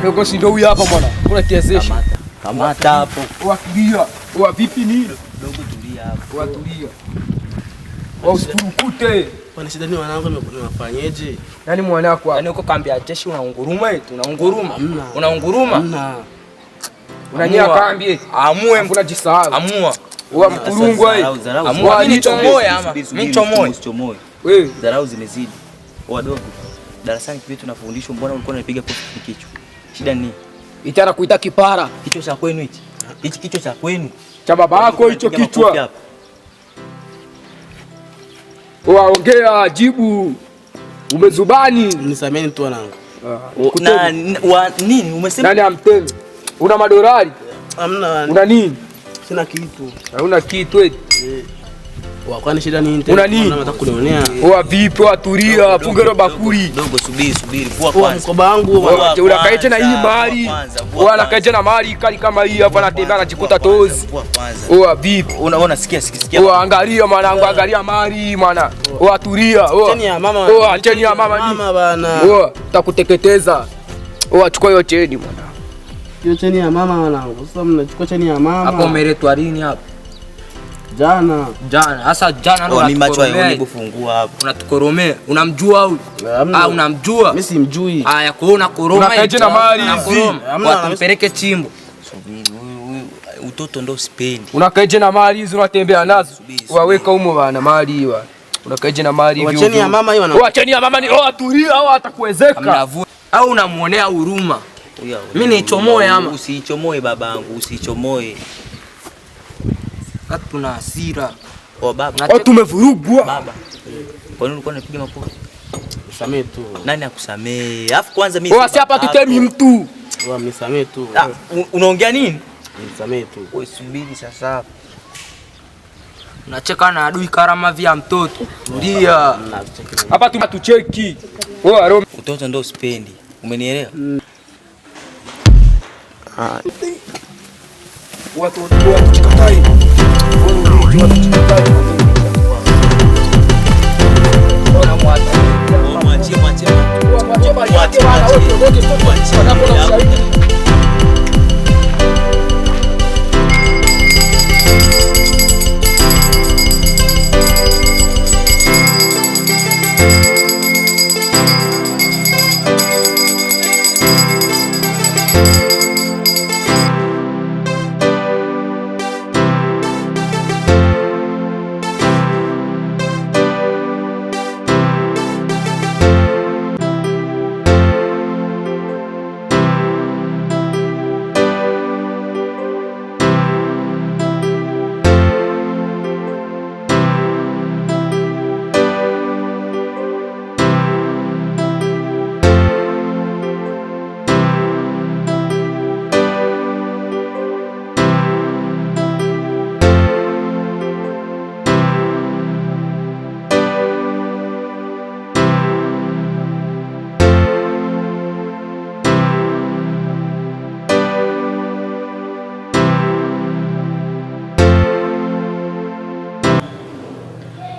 Dogo si ndio huyu hapa bwana. Unatiezesha. Kamata hapo. Wakimbia. Wa vipi ni? Dogo tulia hapo. Watulia. Usifurukute. Kwani shida ni wanangu niwafanyeje? Yaani mwanako hapa. Yaani uko kambi ya jeshi unaunguruma eti, unaunguruma. Hamna. Unaunguruma? Hamna. Unanyia kambi eti. Amue unajisahau. Amua. Wa mkurungu wewe. Amua mimi chomoe ama. Mimi chomoe. Wewe dharau zimezidi. Wadogo. Darasani kipi tunafundishwa, mbona ulikuwa unapiga kofi kichwa? Shida ni itara kuita kipara. Kichwa cha kwenu hichi. Hichi kichwa cha kwenu. Cha baba yako hicho kichwa. Waongea jibu. Umezubani. Nisameni tu wanangu. Na nini umesema? Nani amtemi? Una madorari? Hamna. Una nini? Sina kitu. Hauna kitu eti. Kwani shida nini? Una nini? Unataka kunionea? Vipi watulia, funge ro bakuri. Dogo subiri. Kwa kwanza. Mkoba wangu unakaeje na hii mali? Wala kaeje na mali kali kama hii hapa natenda najikuta tozi. Vipi? Unaona sikia. Angalia mwanangu, angalia mali mwana. Tulia. Cheni ya mama. Cheni ya mama ni. Mama bana. Takuteketeza. Chukua hiyo cheni mwana. Hiyo cheni ya mama mwanangu. Sasa mnachukua cheni ya mama. Hapo umeletwa lini hapa? Jana. Sasa jana ndo ni macho yao kufungua hapo. Unatukoromea. Unamjua huyu? Unamjua? Mimi simjui. Haya kuona koroma. Unakaje na mali hizi? Watumpeleke chimbo. Subiri. Utoto ndo sipendi. Unakaje na mali hizi unatembea nazo? Waweka humo bana mali hiyo. Unakaje na mali hivi? Wacheni ya mama hiyo na. Wacheni ya mama ni tulia au atakuwezeka. Au unamuonea huruma. Mimi nichomoe ama? Usichomoe babangu, usichomoe. Tuna hasira. Baba. Tumevurugwa. Baba. Kwa nini ulikuwa unapiga makofi? Nisamee tu. Nani akusamee? Alafu kwanza mimi. Si hapa tutemi mtu. Nisamee tu. Unaongea nini? Nisamee tu. Wewe subiri sasa. Unacheka na adui karama vya mtoto. Tulia. Hapa tucheki. Utoto ndio sipendi. Umenielewa? Watu chikatai.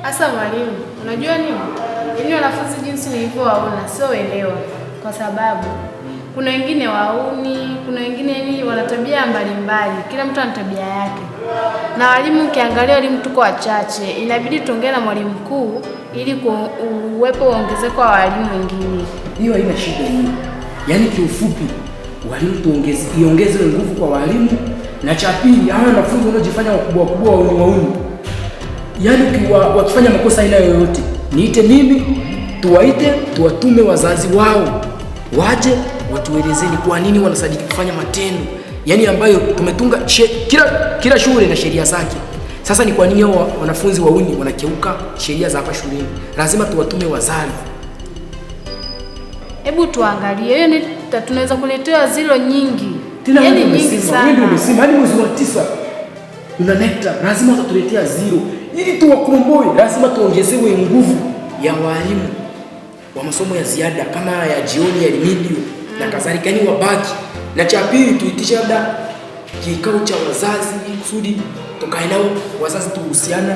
Asa mwalimu, unajua nini? Yaani wanafunzi jinsi nilivyowaona sio elewa, kwa sababu kuna wengine wauni, kuna wengine ni wana tabia mbalimbali, kila mtu ana tabia yake. Na walimu ukiangalia walimu tuko wachache, inabidi tuongee na mwalimu mkuu ili uwepo ongezeko wa walimu wengine. Hiyo haina shida hiyo. Yaani kiufupi, walimu iongeze nguvu kwa walimu, na cha pili hawa wanafunzi wanaojifanya wakubwa wauni. Yaani wakifanya makosa aina yoyote, niite mimi, tuwaite, tuwatume wazazi wao. Waje watuelezeni kwa nini wanasadiki kufanya matendo yaani ambayo tumetunga kila shule na sheria zake. Sasa ni kwa nini hao wanafunzi wauni wanakeuka sheria za hapa shuleni? Lazima tuwatume wazazi. Hebu tuangalie, hiyo ni tunaweza kuletewa zilo nyingi. Yaani nyingi sana. Wewe umesema hadi mwezi wa 9 una nekta, lazima tutatuletea zero. Ili tuwakomboe, lazima tuongezewe nguvu ya walimu wa masomo ya ziada kama ya jioni, ya remedial na kadhalika, yani wabaki. Na cha pili tuitishe labda kikao cha wazazi kusudi tukae nao wazazi tuhusiana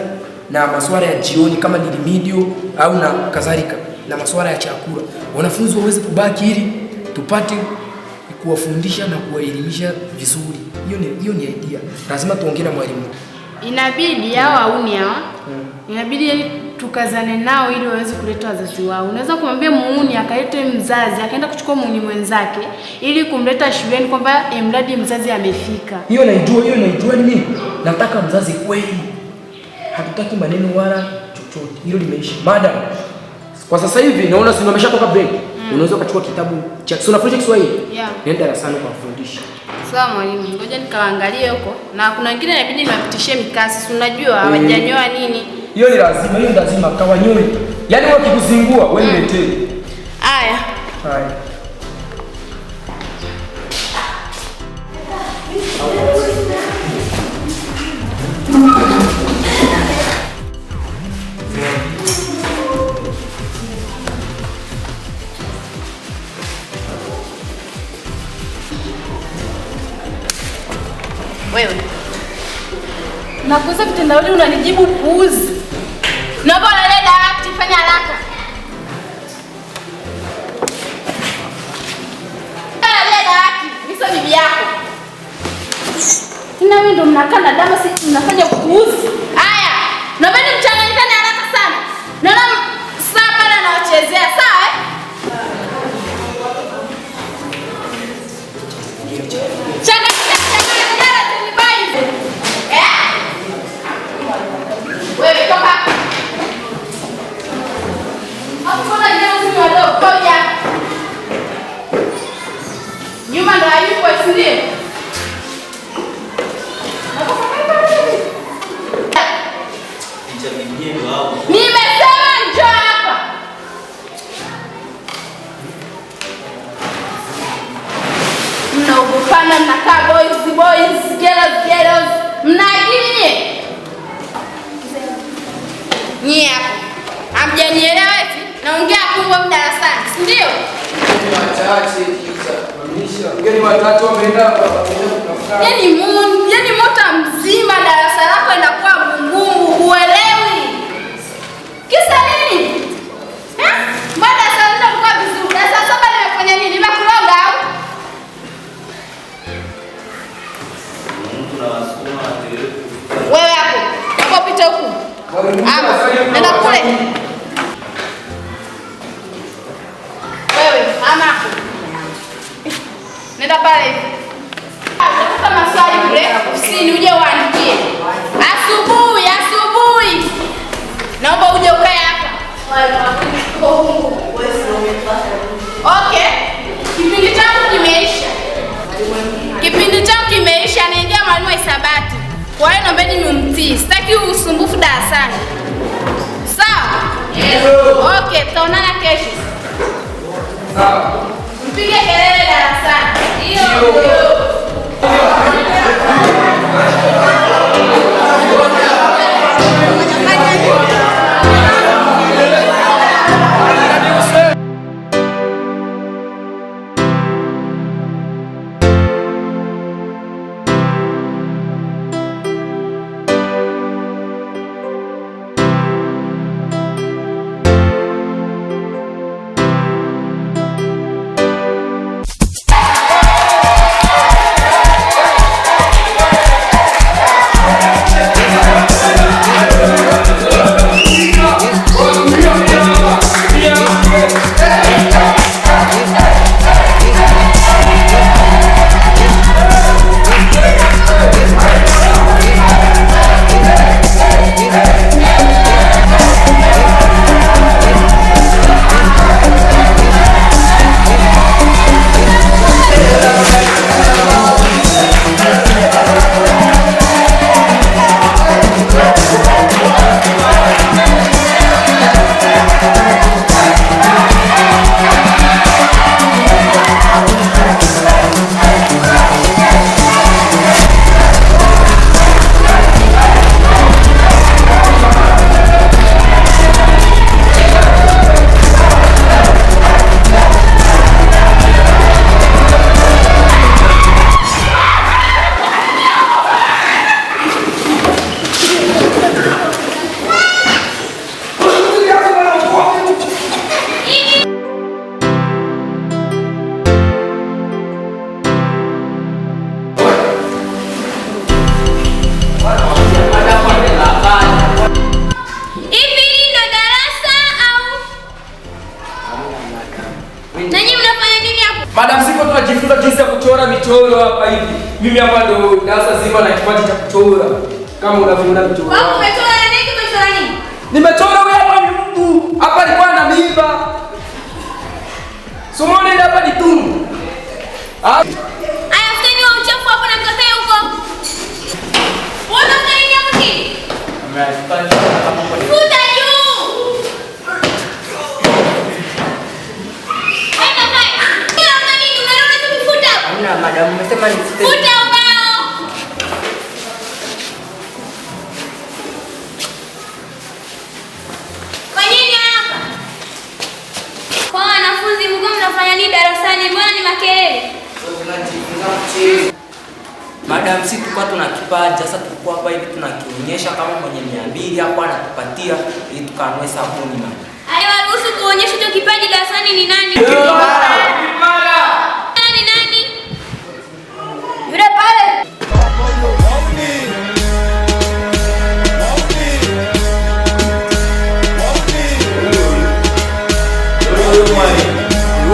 na masuala ya jioni kama ni remedial au na kadhalika, na masuala ya chakula. Wanafunzi waweze kubaki ili tupate kuwafundisha na kuwaelimisha vizuri. Hiyo ni idea. Lazima tuongee na mwalimu. Inabidi hao auni hawa. Inabidi tukazane nao ili waweze kuleta wazazi wao. Unaweza kumwambia muuni akalete mzazi, akaenda kuchukua muuni mwenzake ili kumleta shuleni kwamba mradi mzazi amefika. Hiyo naijua nini? Nataka mzazi kweli. Hatutaki maneno wala chochote. Hilo limeisha. Madam, kwa sasa hivi naona si umeshatoka break. Unaweza kuchukua kitabu cha unafundisha Kiswahili? Yeah. Nenda darasani ukafundisha. Sawa mwalimu, ngoja nikaangalie huko. Na kuna wengine inabidi niwapitishie mikasi. Unajua hawajanyoa nini? Hiyo ni lazima kawanyoe. Yaani wewe ukikuzingua wewe niletee. Haya. Wewe nakuuliza vitendawili unanijibu puuzi. Naomba ulale dawati, fanya haraka. Ulale dawati, miso bibi yako. Tena wewe ndo mnakaa na dama si mnafanya puuzi. Haya, naomba mchanganyikane haraka sana. Naona saa pale anaochezea, sawa eh? Wewe toka. Hakuna jambo wadogo koja. Nyuma ndo hayupo isilie. Nimesema njoo hapa. Mnaogopana mnakaa boys, girls. Mnaakili nyie hapo. Hamjanielewa eti? Naongea kubwa darasani, si ndio? Ni wachache teacher. Mamisha. Ni watatu wameenda kutafuta. Yaani mota mzima darasa lako inakuwa ngumu, huelewi. Kisa nini? Mbona sasa ndio kwa vizuri? Sasa saba nimefanya nini? Nimekuloga au? Wewe hapo. Hapo pita huku. Nenda kule. Wewe, ama. Nenda pale. Utakuta maswali kule, ofisini uje uandikie. Asubuhi. Naomba uje ukae hapa. Okay. Kipindi changu kimeisha, anaingia mwalimu wa hisabati. Kwa hiyo naombeni mumtii. Sitaki usumbufu darasani. Sawa? Yes. Okay, tutaonana kesho. Sawa. Mpige kelele darasani. Hiyo. Na nyinyi mnafanya nini hapo? Madam, siko tunajifunza jinsi ya kuchora michoro hapa hivi. Mimi hapa ndo darasa zima na kipaji cha kuchora. Kama unavyoona michoro. Wao umechora na nini? Umechora nini? Nimechora wewe hapa ni mtu. Hapa alikuwa na mimba. Somone hapa ni tumbo. Aya, futeni wa uchafu hapo na mkakae huko. Mbona mnafanya nini hapo chini? Futa juu. Haina kai. Kila mtu nini unaona tukifuta? Hamna madam, umesema nifute. Futa ubao. Kwa nini hapa? Kwa wanafunzi mko mnafanya nini darasani? Mbona ni makelele? Madam, si tulikuwa tuna kipaji, sasa tulikuwa hapa hivi tunakionyesha kama mwenye 200 hapo anatupatia ili tukanunue sabuni na. Aliwaruhusu kuonyesha hicho kipaji darasani ni nani? Nani? Yule pale.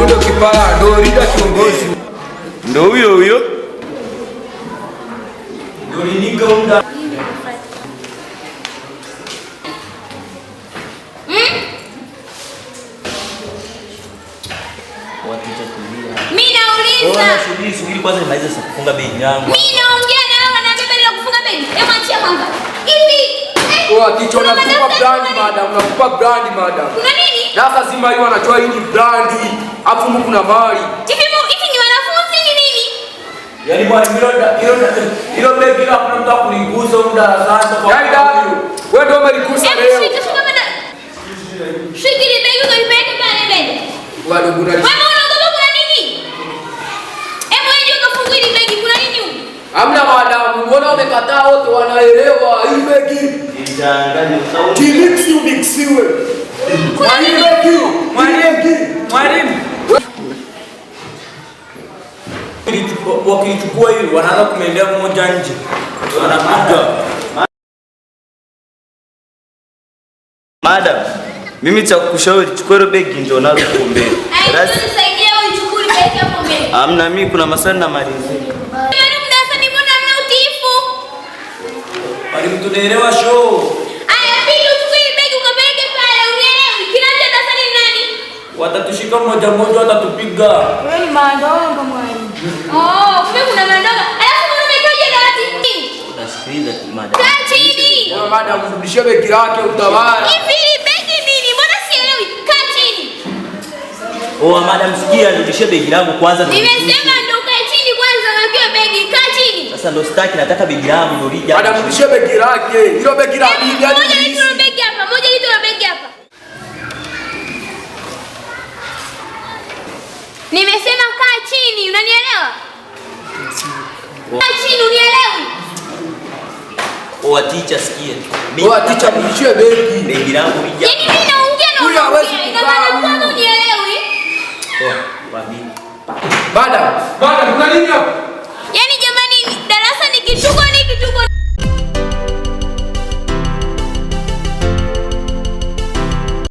Ndio kipara, ndio rida kiongozi. Ndio huyo. Ndio ninika unda. Mimi nauliza. Subiri kwanza nimalize kufunga begi yangu. Mimi naongea na wewe na bebe bila kufunga begi. Hebu achia kwanza. Hivi. Kwa kichwa na kupa brand madam, nakupa brand madam. Kuna nini? Sasa zima hiyo anatoa hii brand. Afu Mungu kuna mali. Hivi ni wanafunzi ni nini? Yaani bwana hilo begi la kuna mtu kuligusa muda darasani kwa. Yaani damu. Wewe ndio umeligusa leo. Shikili begi ukalipeleka pale begi. Wale kuna wewe unaogopa kuna nini? Hebu wewe ukafungua ile begi kuna nini huko? Hamna madam, mbona wamekataa wote wanaelewa hii begi. Itangani sauti. Mixiwe. Mwalimu. Wakichukua hivi wanaanza kumendea mmoja nje. Wanapiga. Madam, mimi nitakushauri chukua ile begi ndio nalo kuombea. Nisaidie wewe uchukue begi hapo mbele. Hamna, mimi kuna maswali na malizi. Yaani mdarasani mbona hamna utiifu? Mwalimu, tunaelewa show. Aya, pili uchukue ile begi ukapeleke pale, unielewi? Kinaanza darasani ni nani? Watatushika mmoja watatupiga. Wewe ni mandongo mwalimu. Kumbe kuna mandongo. Alafu mbona umekaje dawati? Unasikiliza madam. Kaa chini. Madam, mrudishie begi lake utawala. Hivi begi nini? Mbona sielewi? Kaa chini. Madam, sikia nirudishie begi langu kwanza. Nimesema ndio ukae chini kwanza uweke begi. Kaa chini. Sasa ndo sitaki, nataka begi langu ndio lija. Madam, mrudishie begi lake. Hilo begi la bibi hadi. Moja lito na begi hapa. Nimesema kaa chini, unanielewa? Kaa chini, unielewi? Teacher, sikia. Teacher, mrudishie begi. Begi langu lija. Yaani mimi naongea na unaongea. Ina maana kwanza unielewi? Madam, kuna nini hapo? Yaani jamani, darasa ni kituko